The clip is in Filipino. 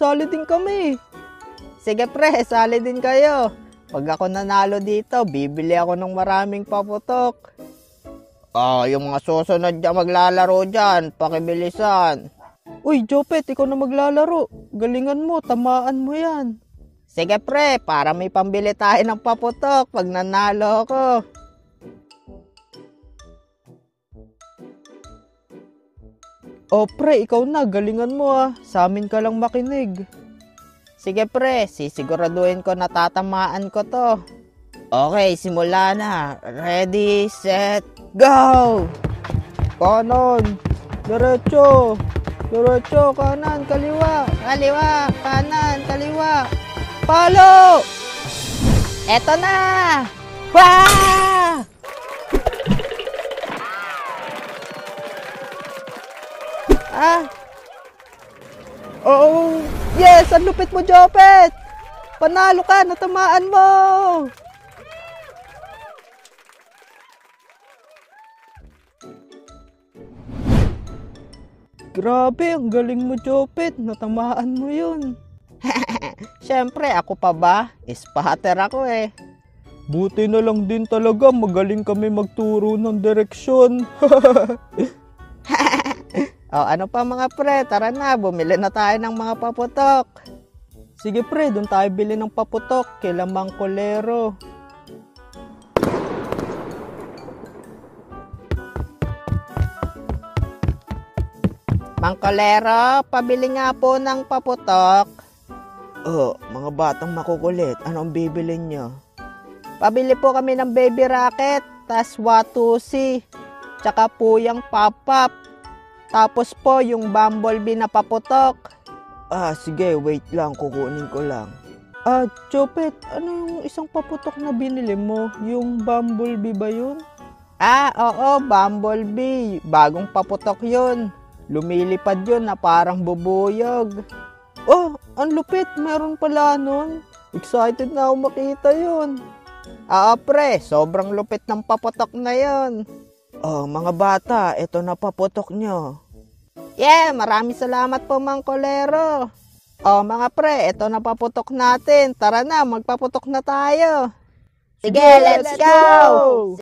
sali din kami. Sige pre, sali din kayo. Pag ako nanalo dito, bibili ako ng maraming paputok. Yung mga susunod dyan maglalaro dyan, pakibilisan. Uy, Jopet, ikaw na maglalaro. Galingan mo, tamaan mo yan. Sige pre, para may pambili tayo ng paputok pag nanalo ako. O pre, ikaw na, galingan mo ah. Sa amin ka lang makinig. Sige pre, sisiguraduhin ko na tatamaan ko to. Okay, simula na. Ready, set, go! Kanan, diretso. Diretso, kanan, kaliwa. Kaliwa, kanan, kaliwa. Palo! Eto na! Wah! Oh, yes! Ang lupit mo, Jopet! Panalo ka! Natamaan mo! Grabe, ang galing mo, Jopet. Natamaan mo yun. Siyempre, ako pa ba? Spatter ako eh. Buti na lang din talaga. Magaling kami magturo ng direksyon. Ano pa mga pre? Tara na, bumili na tayo ng mga paputok. Sige pre, doon tayo bili ng paputok. Kila Mang Kolero. Mang Kolero, pabili nga po ng paputok. Mga batang makukulit, anong bibili nyo? Pabili po kami ng baby rocket, tas Watusi, tsaka po yung pop-up. Tapos po yung bumblebee na paputok. Sige, wait lang, kukunin ko lang. Jopet, ano yung isang paputok na binili mo? Yung bumblebee ba yun? Oo, bumblebee. Bagong paputok yun. Lumilipad yun na parang bubuyog. Ang lupit. Meron pala nun. Excited na ako makita yun. Pre, sobrang lupit ng paputok na yun. Mga bata, ito na paputok nyo. Yeah, maraming salamat po, Mang Kolero. Mga pre, ito na paputok natin. Tara na, magpaputok na tayo. Sige, let's go!